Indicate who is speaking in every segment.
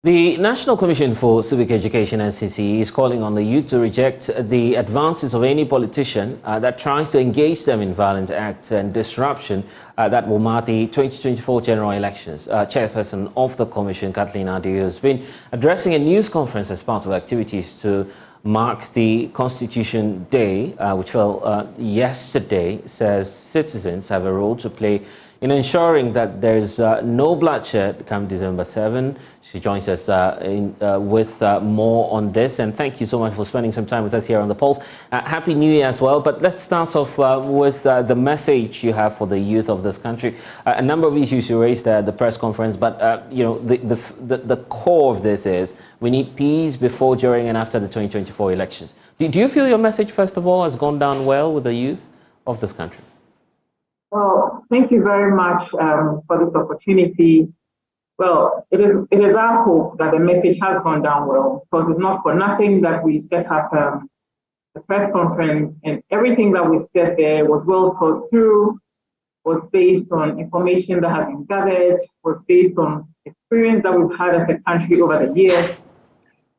Speaker 1: The National Commission for Civic Education, NCCE, is calling on the youth to reject the advances of any politician that tries to engage them in violent acts and disruption that will mark the 2024 general elections. Chairperson of the Commission, Kathleen Adeyo, has been addressing a news conference as part of activities to mark the Constitution Day, which fell yesterday. Says citizens have a role to play in ensuring that there's no bloodshed come December 7. She joins us with more on this. And thank you so much for spending some time with us here on The Pulse. Happy New Year as well. But let's start off with the message you have for the youth of this country. A number of issues you raised at the press conference, but the core of this is we need peace before, during, and after the 2024 elections. Do you feel your message, first of all, has gone down well with the youth of this country?
Speaker 2: Well, thank you very much for this opportunity. Well, it is our hope that the message has gone down well, because it's not for nothing that we set up the press conference, and everything that we said there was well thought through, was based on information that has been gathered, was based on experience that we've had as a country over the years.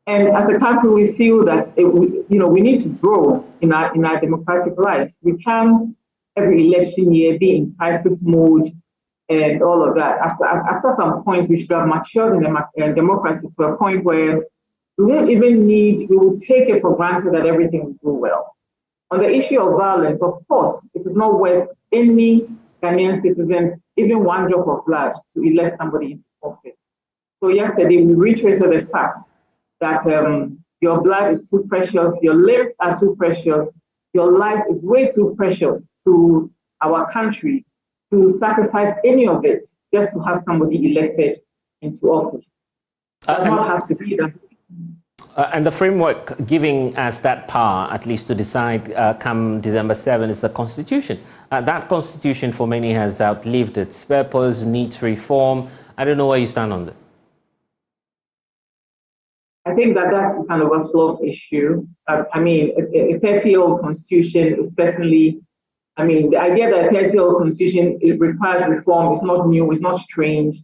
Speaker 2: And as a country, we feel that we need to grow in our democratic life. We can every election year be in crisis mode and all of that. After some point, we should have matured in democracy to a point where we will take it for granted that everything will go well. On the issue of violence, of course, it is not worth any Ghanaian citizens, even one drop of blood, to elect somebody into office. So yesterday, we reiterated the fact that your blood is too precious, your lives are too precious, your life is way too precious to our country to sacrifice any of it just to have somebody elected into office. It does not have to be that.
Speaker 1: And the framework giving us that power, at least to decide come December 7, is the Constitution. That Constitution for many has outlived its purpose, needs reform. I don't know where you stand on that.
Speaker 2: I think that is an overflowed issue. A 30-year-old constitution is certainly, the idea that a 30-year-old constitution requires reform is not new, it's not strange.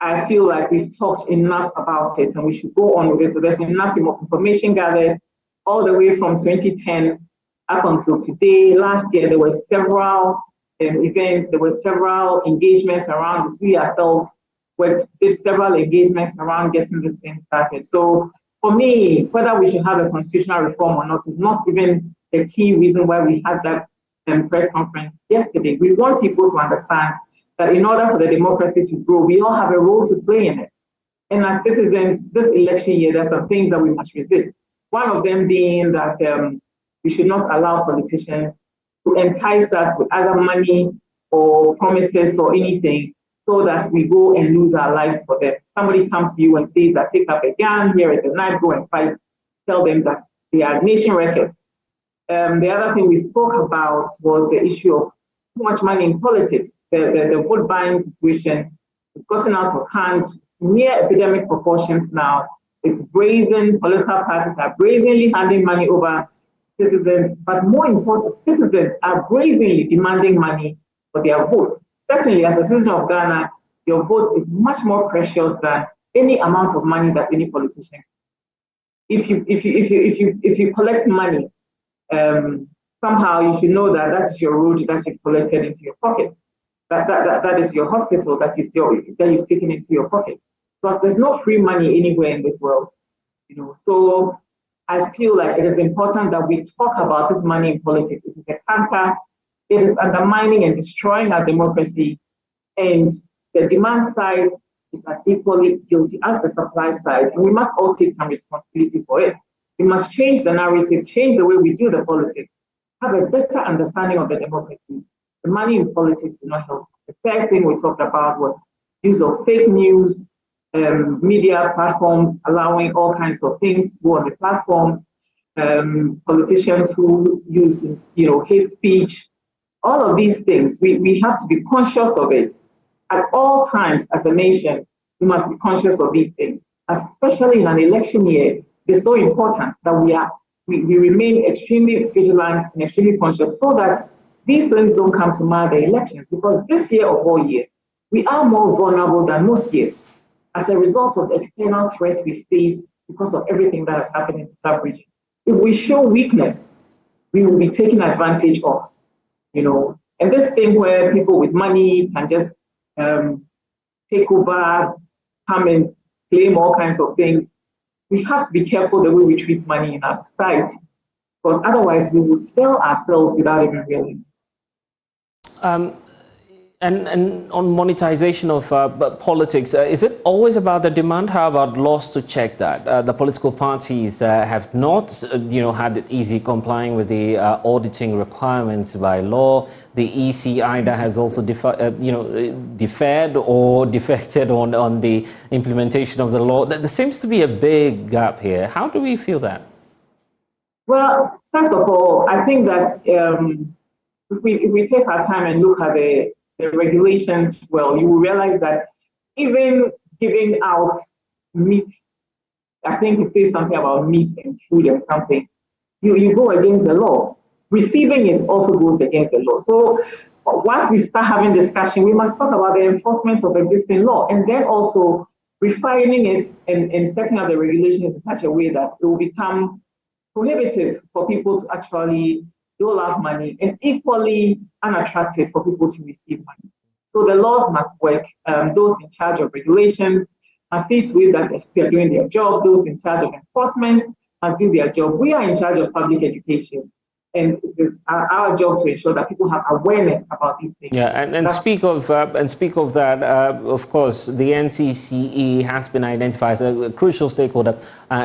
Speaker 2: I feel like we've talked enough about it and we should go on with it. So there's enough information gathered all the way from 2010 up until today. Last year, there were several events, there were several engagements around this. We ourselves did several engagements around getting this thing started. So for me, whether we should have a constitutional reform or not is not even the key reason why we had that press conference yesterday. We want people to understand that in order for the democracy to grow, we all have a role to play in it. And as citizens, this election year, there's some things that we must resist. One of them being that we should not allow politicians to entice us with either money or promises or anything, so that we go and lose our lives for them. Somebody comes to you and says that take up a gun, here is the knife, go and fight. Tell them that they are nation wreckers. The other thing we spoke about was the issue of too much money in politics. The vote buying situation has gotten out of hand, near epidemic proportions now. It's brazen, political parties are brazenly handing money over to citizens, but more important, citizens are brazenly demanding money for their votes. Certainly, as a citizen of Ghana, your vote is much more precious than any amount of money that any politician. If you collect money, somehow you should know that that's your road that you've collected into your pocket. That is your hospital that you've taken into your pocket. Because there's no free money anywhere in this world, So I feel like it is important that we talk about this money in politics. It is a cancer. It is undermining and destroying our democracy, and the demand side is as equally guilty as the supply side, and we must all take some responsibility for it. We must change the narrative, change the way we do the politics, have a better understanding of the democracy. The money in politics will not help. The third thing we talked about was use of fake news, media platforms allowing all kinds of things to go on the platforms, politicians who use hate speech. All of these things, we have to be conscious of it. At all times as a nation, we must be conscious of these things, especially in an election year. It's so important that we remain extremely vigilant and extremely conscious so that these things don't come to mar the elections. Because this year of all years, we are more vulnerable than most years. as a result of the external threats we face because of everything that has happened in the sub-region. If we show weakness, we will be taken advantage of, And this thing where people with money can just take over, come and claim all kinds of things, we have to be careful the way we treat money in our society, because otherwise we will sell ourselves without even realizing.
Speaker 1: And on monetization of politics, is it always about the demand? How about laws to check that? The political parties have not, had it easy complying with the auditing requirements by law. The EC either has also deferred or defected on the implementation of the law. There seems to be a big gap here. How do we feel that?
Speaker 2: Well, first of all, I think that if we take our time and look at the regulations, well, you will realize that even giving out meat, I think it says something about meat and food or something, you go against the law. Receiving it also goes against the law. So once we start having discussion, we must talk about the enforcement of existing law, and then also refining it and setting up the regulations in such a way that it will become prohibitive for people to actually dole out money and equally unattractive for people to receive money. So the laws must work. Those in charge of regulations must see to it that they are doing their job. Those in charge of enforcement must do their job. We are in charge of public education, and it is our job to ensure that people have awareness about these things.
Speaker 1: Yeah, and speak of that. Of course, the NCCE has been identified as a crucial stakeholder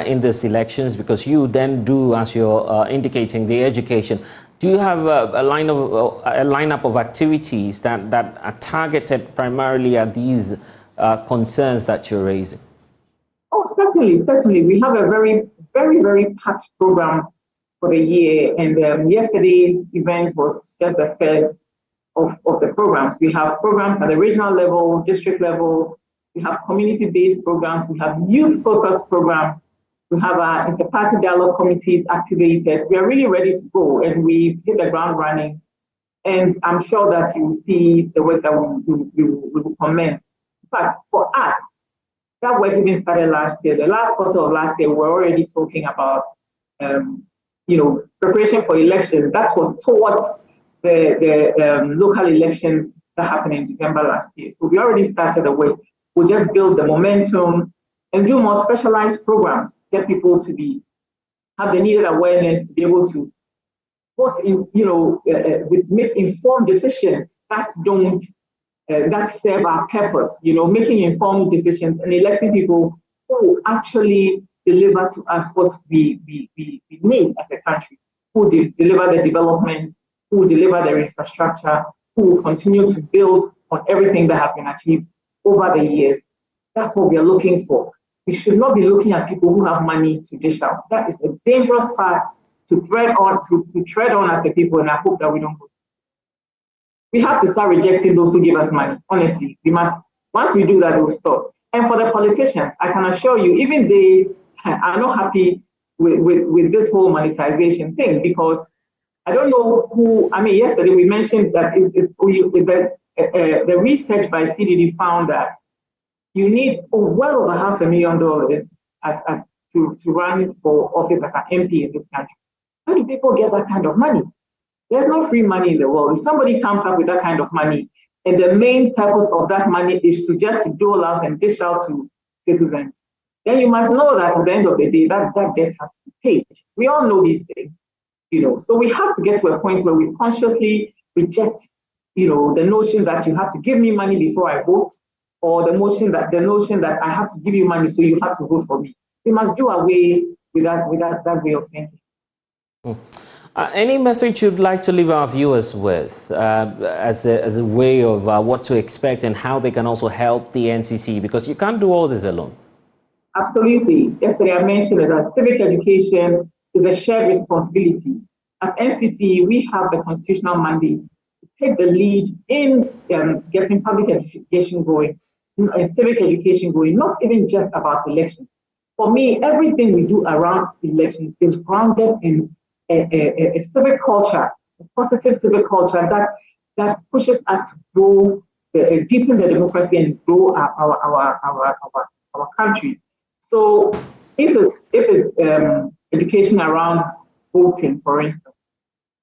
Speaker 1: in these elections, because you then do, as you're indicating, the education. Do you have a lineup of activities that are targeted primarily at these concerns that you're raising?
Speaker 2: Oh, certainly. We have a very, very, very packed program for the year, and yesterday's event was just the first of the programs. We have programs at the regional level, district level. We have community-based programs. We have youth-focused programs. We have our inter-party dialogue committees activated. We are really ready to go, and we've hit the ground running. And I'm sure that you will see the work that we will commence. But for us, that work even started last year. The last quarter of last year, we were already talking about, preparation for elections. That was towards the local elections that happened in December last year. So we already started the work. We'll just build the momentum and do more specialized programs, get people to have the needed awareness to be able to vote in, make informed decisions that that serve our purpose, making informed decisions and electing people who actually deliver to us what we need as a country, who deliver the development, who deliver the infrastructure, who will continue to build on everything that has been achieved over the years. That's what we are looking for. We should not be looking at people who have money to dish out. That is a dangerous path to tread on as a people, and I hope that we don't go. We have to start rejecting those who give us money. Honestly, we must. Once we do that, we'll stop. And for the politicians, I can assure you, even they are not happy with this whole monetization thing, because I don't know who. I mean, yesterday we mentioned that the research by CDD found that you need well over $500,000 as to run for office as an MP in this country. How do people get that kind of money? There's no free money in the world. If somebody comes up with that kind of money, and the main purpose of that money is to just dole out and dish out to citizens, then you must know that at the end of the day, that debt has to be paid. We all know these things, So we have to get to a point where we consciously reject, the notion that you have to give me money before I vote, or the notion that I have to give you money so you have to vote for me. We must do away with that way of thinking.
Speaker 1: Any message you'd like to leave our viewers with as a way of what to expect and how they can also help the NCCE, because you can't do all this alone?
Speaker 2: Absolutely. Yesterday I mentioned that civic education is a shared responsibility. As NCCE, we have the constitutional mandate to take the lead in getting public education going, civic education going, not even just about elections. For me, everything we do around elections is grounded in a civic culture, a positive civic culture that pushes us to grow deepen the democracy and grow our country. So if it's education around voting, for instance,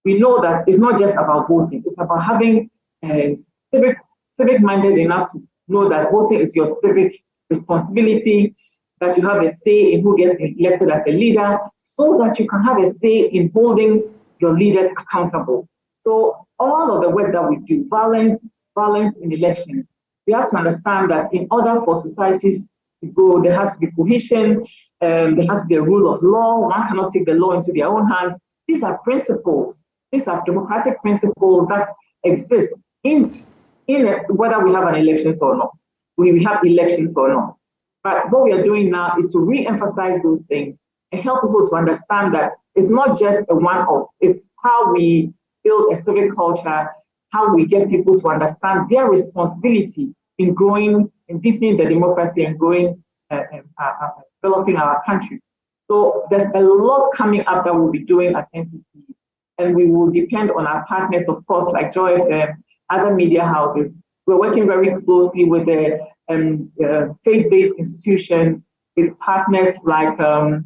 Speaker 2: we know that it's not just about voting, it's about having civic-minded enough to know that voting is your civic responsibility, that you have a say in who gets elected as a leader, so that you can have a say in holding your leaders accountable. So all of the work that we do, violence in elections, we have to understand that in order for societies to grow, there has to be cohesion, there has to be a rule of law. One cannot take the law into their own hands. These are principles. These are democratic principles that exist in whether we have an elections or not. We have elections or not. But what we are doing now is to re-emphasize those things and help people to understand that it's not just a one-off. It's how we build a civic culture, how we get people to understand their responsibility in growing and deepening the democracy and growing, developing our country. So there's a lot coming up that we'll be doing at NCCE, and we will depend on our partners, of course, like Joy FM, other media houses. We're working very closely with the faith-based institutions, with partners like the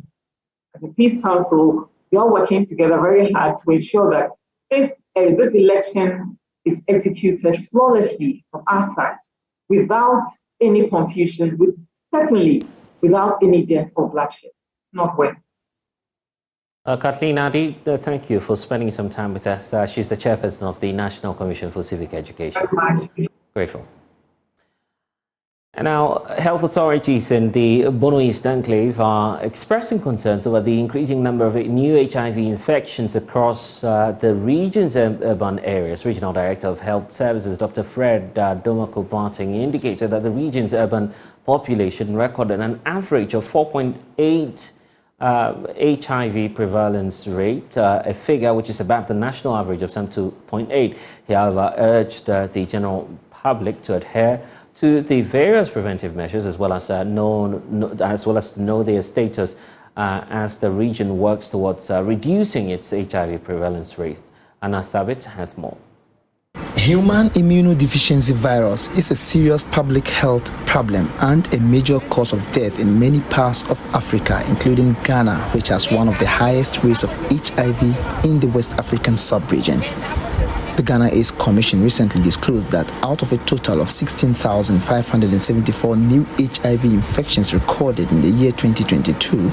Speaker 2: Peace Council. We're all working together very hard to ensure that this election is executed flawlessly from our side, without any confusion, certainly without any death or bloodshed. It's not worth it.
Speaker 1: Kathleen Adi, thank you for spending some time with us. She's the chairperson of the National Commission for Civic Education. Grateful. And now, health authorities in the Bono East Enclave are expressing concerns over the increasing number of new HIV infections across the region's urban areas. Regional Director of Health Services, Dr. Fred Domaku-Boateng, indicated that the region's urban population recorded an average of 4.8 HIV prevalence rate, a figure which is above the national average of some 2.8. He, however, urged the general public to adhere to the various preventive measures as well as to know their status as the region works towards reducing its HIV prevalence rate. Anna Savit has more.
Speaker 3: Human immunodeficiency virus is a serious public health problem and a major cause of death in many parts of Africa, including Ghana, which has one of the highest rates of HIV in the West African sub-region. The Ghana AIDS Commission recently disclosed that out of a total of 16,574 new HIV infections recorded in the year 2022,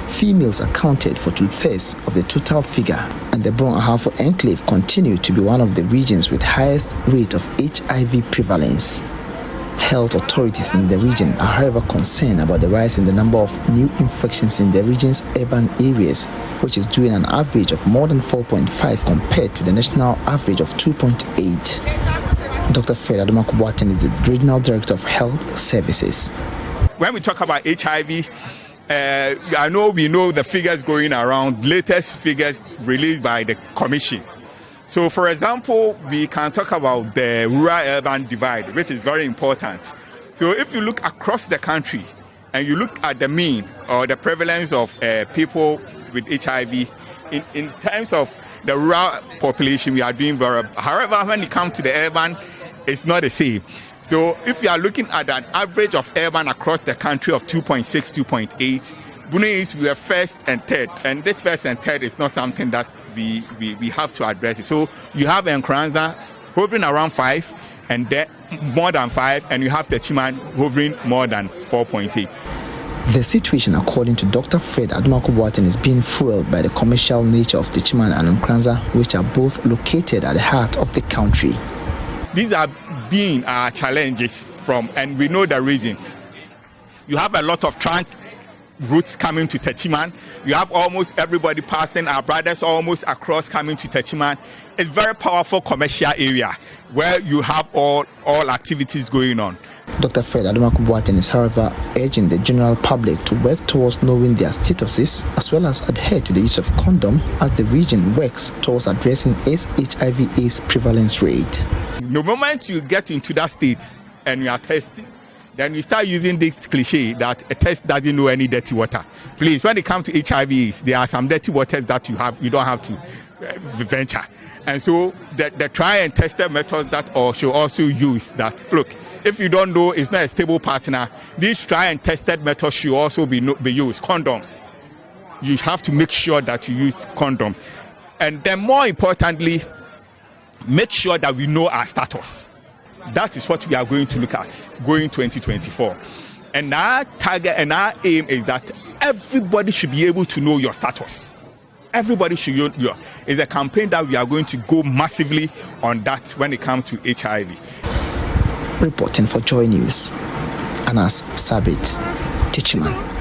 Speaker 3: females accounted for 2/3 of the total figure, and the Brong Ahafo Enclave continued to be one of the regions with highest rate of HIV prevalence. Health authorities in the region are, however, concerned about the rise in the number of new infections in the region's urban areas, which is doing an average of more than 4.5 compared to the national average of 2.8. Dr. Fred Domaku-Boateng is the Regional Director of Health Services.
Speaker 4: When we talk about HIV, I know we know the figures going around, latest figures released by the Commission. So, for example, we can talk about the rural-urban divide, which is very important. So, if you look across the country and you look at the mean or the prevalence of people with HIV, in terms of the rural population, we are doing very well. However, when it comes to the urban, it's not the same. So, if you are looking at an average of urban across the country of 2.6, 2.8, Bono East, we are first and third, and this first and third is not something that we have to address. So you have Nkranza hovering around 5, and then more than 5, and you have Techiman hovering more than 4.8.
Speaker 3: The situation, according to Dr. Fred Domaku-Boateng, is being fueled by the commercial nature of Techiman and Nkranza, which are both located at the heart of the country.
Speaker 4: These are being our challenges from, and we know the reason. You have a lot of trunk routes coming to Techiman. You have almost everybody passing, our brothers almost across coming to Techiman. It's very powerful commercial area where you have all activities going on.
Speaker 3: Dr. Fred Domaku-Boateng is, however, urging the general public to work towards knowing their statuses as well as adhere to the use of condom as the region works towards addressing its HIV/AIDS prevalence rate.
Speaker 4: The moment you get into that state and you are testing, then you start using this cliche that a test doesn't know any dirty water. Please, when it comes to HIV/AIDS, there are some dirty waters that you don't have to venture. And so the try and tested methods that should also use that. Look, if you don't know it's not a stable partner, these try and tested methods should also be used. Condoms. You have to make sure that you use condoms. And then more importantly, make sure that we know our status. That is what we are going to look at going 2024. And our target and our aim is that everybody should be able to know your status. Everybody should know. It's a campaign that we are going to go massively on that when it comes to HIV.
Speaker 3: Reporting for Joy News, Anas Sabit, Tichiman.